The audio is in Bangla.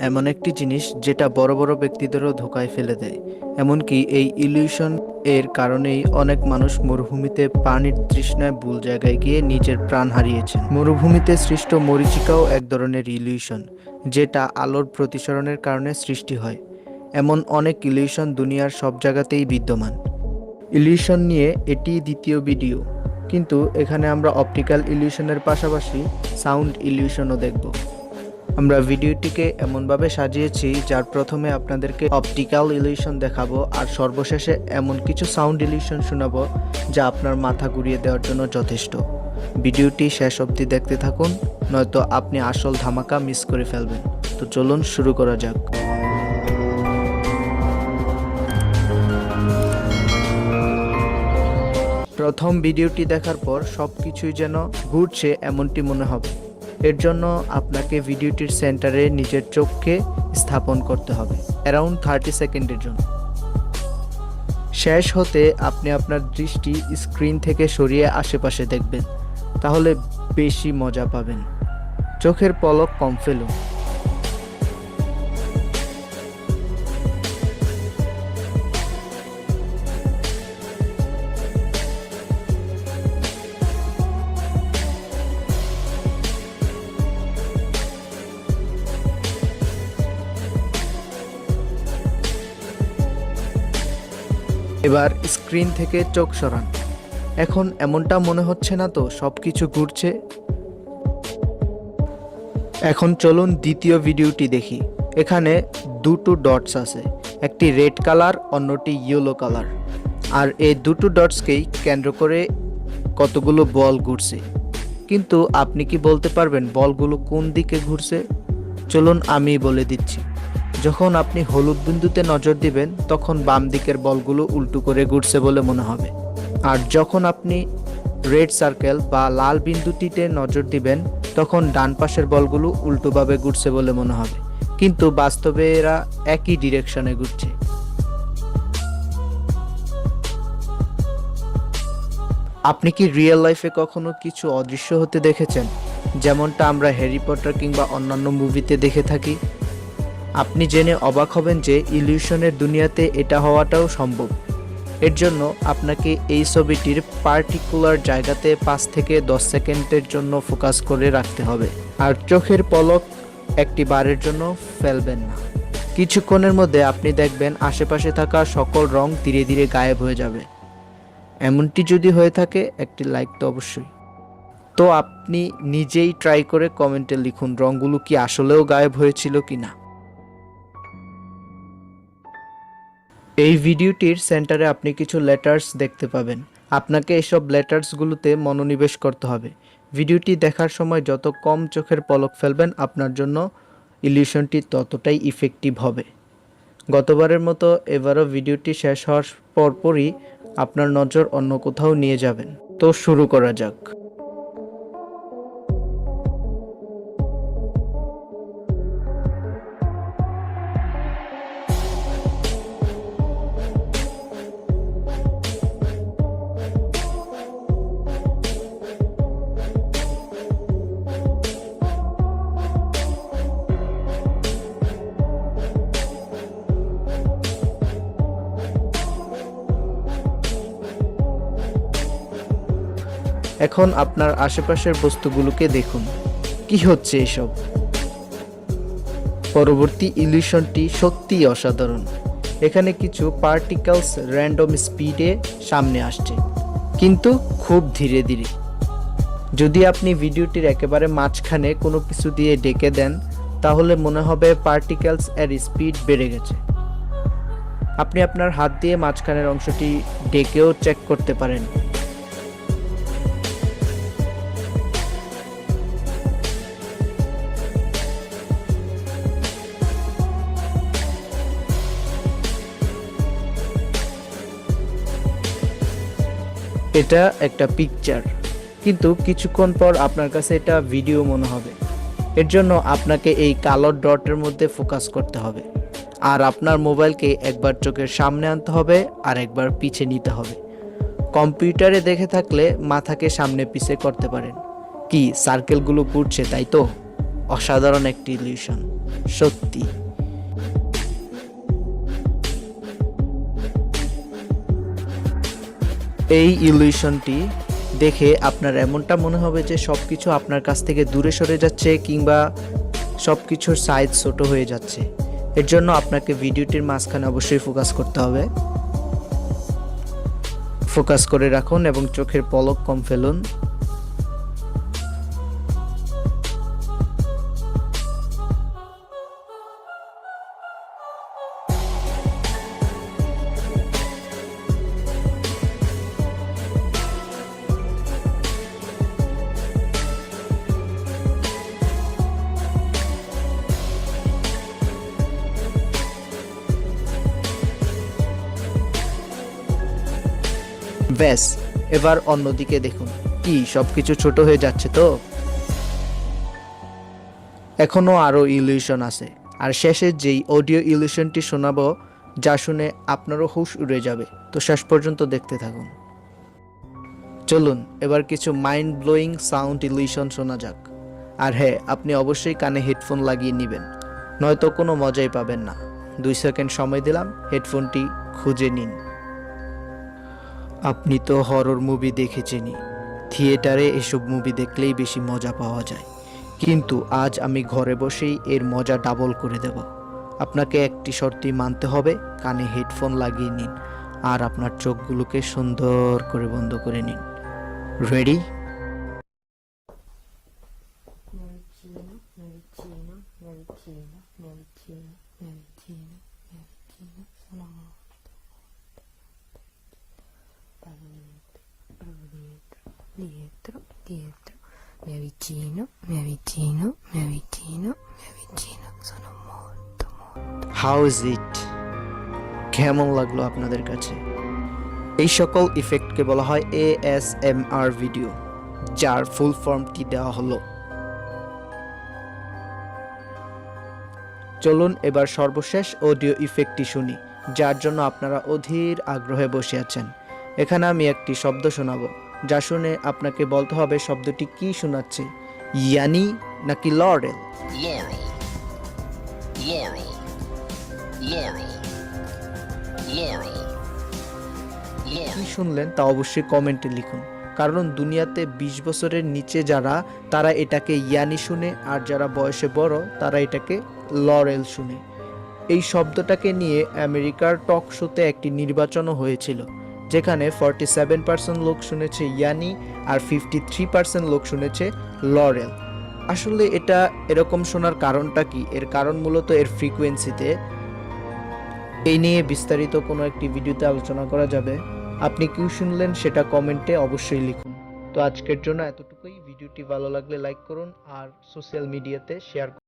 এমন একটি জিনিস যেটা বড় বড় ব্যক্তিদেরও ধোঁকায় ফেলে দেয়। এমনকি এই ইলিউশন এর কারণেই অনেক মানুষ মরুভূমিতে পানির তৃষ্ণায় ভুল জায়গায় গিয়ে নিজের প্রাণ হারিয়েছেন। মরুভূমিতে সৃষ্ট মরীচিকাও এক ধরনের ইলিউশন, যেটা আলোর প্রতিসরণের কারণে সৃষ্টি হয়। এমন অনেক ইলিউশন দুনিয়ার সব জায়গাতেই বিদ্যমান। ইলিউশন নিয়ে এটি দ্বিতীয় ভিডিও, কিন্তু এখানে আমরা অপটিক্যাল ইলিউশনের পাশাপাশি সাউন্ড ইলিউশনও দেখব। আমরা ভিডিওটিকে এমনভাবে সাজিয়েছি যার প্রথমে আপনাদেরকে অপটিক্যাল ইলিউশন দেখাবো আর সর্বশেষে এমন কিছু সাউন্ড ইলিউশন শোনাবো যা আপনার মাথা ঘুরিয়ে দেওয়ার জন্য যথেষ্ট। ভিডিওটি শেষ অবধি দেখতে থাকুন, নয়তো আপনি আসল ধামাকা মিস করে ফেলবেন। তো চলুন শুরু করা যাক। প্রথম ভিডিওটি দেখার পর সবকিছুই যেন ঘুরছে এমনটি মনে হবে। এর জন্য আপনাকে ভিডিওটির সেন্টারে নিজের চোখকে স্থাপন করতে হবে অ্যারাউন্ড 30 সেকেন্ডের জন্য। শেষ হতে আপনি আপনার দৃষ্টি স্ক্রিন থেকে সরিয়ে আশেপাশে দেখবেন, তাহলে বেশি মজা পাবেন। চোখের পলক কম ফেলুন। এবার স্ক্রিন থেকে চোখ সরান। এখন এমনটা মনে হচ্ছে না তো সবকিছু ঘুরছে? এখন চলুন দ্বিতীয় ভিডিওটি দেখি। এখানে দুটো ডটস আছে, একটি রেড কালার, অন্যটি ইয়েলো কালার। আর এই দুটো ডটসকেই কেন্দ্র করে কতগুলো বল ঘুরছে। কিন্তু আপনি কি বলতে পারবেন বলগুলো কোন দিকে ঘুরছে? চলুন আমি বলে দিচ্ছি। যখন আপনি হলুদ বিন্দুতে নজর দিবেন তখন বাম দিকের বলগুলো উল্টো করে ঘুরছে বলে মনে হবে। আর যখন আপনি রেড সার্কেল বা লাল বিন্দুটিতে নজর দিবেন তখন ডান পাশের বলগুলো উল্টোভাবে ঘুরছে বলে মনে হবে, কিন্তু বাস্তবে এরা একই ডিরেকশনে ঘুরছে। আপনি কি রিয়েল লাইফে কখনো কিছু অদৃশ্য হতে দেখেছেন, যেমনটা আমরা হ্যারি পটার কিংবা অন্যান্য মুভিতে দেখে থাকি? আপনি জেনে অবাক হবেন যে ইলিউশনের দুনিয়াতে এটা হওয়াটাও সম্ভব। এর জন্য আপনাকে এই ছবিটির পার্টিকুলার জায়গাতে 5 থেকে 10 সেকেন্ডের জন্য ফোকাস করে রাখতে হবে, আর চোখের পলক একটি বারের জন্য ফেলবেন না। কিছুক্ষণের মধ্যে আপনি দেখবেন আশেপাশে থাকা সকল রং ধীরে ধীরে গায়েব হয়ে যাবে। এমনটি যদি হয়ে থাকে একটি লাইক তো অবশ্যই। তো আপনি নিজেই ট্রাই করে কমেন্টে লিখুন রংগুলো কি আসলেও গায়েব হয়েছিল কিনা। এই ভিডিওটির সেন্টারে আপনি কিছু লেটার্স দেখতে পাবেন। আপনাকে এসব লেটার্সগুলোতে মনোনিবেশ করতে হবে। ভিডিওটি দেখার সময় যত কম চোখের পলক ফেলবেন আপনার জন্য ইলিউশনটি ততটাই ইফেক্টিভ হবে। গতবারের মতো এবারও ভিডিওটি শেষ হওয়ার পরপরই আপনার নজর অন্য কোথাও নিয়ে যাবেন। তো শুরু করা যাক। এখন আপনার আশেপাশের বস্তুগুলোকে দেখুন, কি হচ্ছে এসব। পরবর্তী ইলিউশনটি সত্যিই অসাধারণ। এখানে কিছু পার্টিকেলস র্যান্ডম স্পিডে সামনে আসছে, কিন্তু খুব ধীরে ধীরে। যদি আপনি ভিডিওটির একেবারে মাঝখানে কোনো কিছু দিয়ে ডেকে দেন তাহলে মনে হবে পার্টিকেলস এর স্পিড বেড়ে গেছে। আপনি আপনার হাত দিয়ে মাঝখানের অংশটি ডেকেও চেক করতে পারেন। এটা একটা পিকচার, কিন্তু কিছুক্ষণ পর আপনার কাছে এটা ভিডিও মনে হবে। এর জন্য আপনাকে এই কালো ডটের মধ্যে ফোকাস করতে হবে, আর আপনার মোবাইলকে একবার চোখের সামনে আনতে হবে আর একবার পিছে নিতে হবে। কম্পিউটারে দেখে থাকলে মাথাকে সামনে পিছে করতে পারেন। কি সার্কেলগুলো ঘুরছে, তাই তো? অসাধারণ একটি ইলিউশন। সত্যি। এই ইলিউশনটি দেখে আপনার এমনটা মনে হবে যে সবকিছু আপনার কাছ থেকে দূরে সরে যাচ্ছে কিংবা সবকিছুর সাইজ ছোট হয়ে যাচ্ছে। এর জন্য আপনাকে ভিডিওটির মাঝখানে অবশ্যই ফোকাস করতে হবে। ফোকাস করে রাখুন এবং চোখের পলক কম ফেলুন। ব্যাস, এবার অন্যদিকে দেখুন। কি সবকিছু ছোট হয়ে যাচ্ছে তো? এখনো আরো ইলিউশন আছে, আর শেষে যেই অডিও ইলিউশনটি শোনাবো, যা শুনে আপনারও হুঁশ উড়ে যাবে। তো শেষ পর্যন্ত দেখতে থাকুন। চলুন এবার কিছু মাইন্ড ব্লোয়িং সাউন্ড ইলিউশন শোনা যাক। আর হ্যাঁ, আপনি অবশ্যই কানে হেডফোন লাগিয়ে নেবেন, নয়তো কোনো মজাই পাবেন না। 2 সেকেন্ড সময় দিলাম, হেডফোনটি খুঁজে নিন। আপনি তো হরর মুভি দেখেছেনই, থিয়েটারে এসব মুভি দেখলেই বেশি মজা পাওয়া যায়, কিন্তু আজ আমি ঘরে বসেই এর মজা ডাবল করে দেব। আপনাকে একটি শর্তই মানতে হবে, কানে হেডফোন লাগিয়ে নিন আর আপনার চোখগুলোকে সুন্দর করে বন্ধ করে নিন। Ready? Dietro, dietro, mi avvicino, mi avvicino, mi avvicino, mi avvicino, sono molto, molto. How is it? কেমন লাগলো আপনাদের কাছে? এই সকল ইফেক্টকে বলা হয় ASMR ভিডিও, যার ফুল ফর্মটি দেওয়া হলো। চলুন এবার সর্বশেষ অডিও ইফেক্টটি শুনি, যার জন্য আপনারা অধীর আগ্রহে বসে আছেন। এখানে আমি একটি শব্দ শোনাবো, যা শুনে আপনাকে বলতে হবে শব্দটি কি শোনাচ্ছে, ইয়ানি নাকি lauryl. Laurel, Laurel, Laurel, Laurel, কি Laurel. শুনলেন তা অবশ্যই কমেন্টে লিখুন, কারণ দুনিয়াতে 20 বছরের নিচে যারা, তারা এটাকে ইয়ানি শুনে, আর যারা বয়সে বড় তারা এটাকে লরেল শুনে। এই শব্দটাকে নিয়ে আমেরিকার টক শোতে একটি নির্বাচনও হয়েছিল, যেখানে 47% লোক শুনেছে ইয়ানি আর 53% লোক শুনেছে লরেল। আসলে এটা এরকম শোনার কারণটা কি? এর কারণ মূলত এর ফ্রিকোয়েন্সিতে। এই নিয়ে বিস্তারিত কোনো একটি ভিডিওতে আলোচনা করা যাবে। আপনি কি শুনলেন সেটা কমেন্টে অবশ্যই লিখুন। তো আজকের জন্য এতটুকুই। ভিডিওটি ভালো লাগলে লাইক করুন আর সোশ্যাল মিডিয়াতে শেয়ার করুন।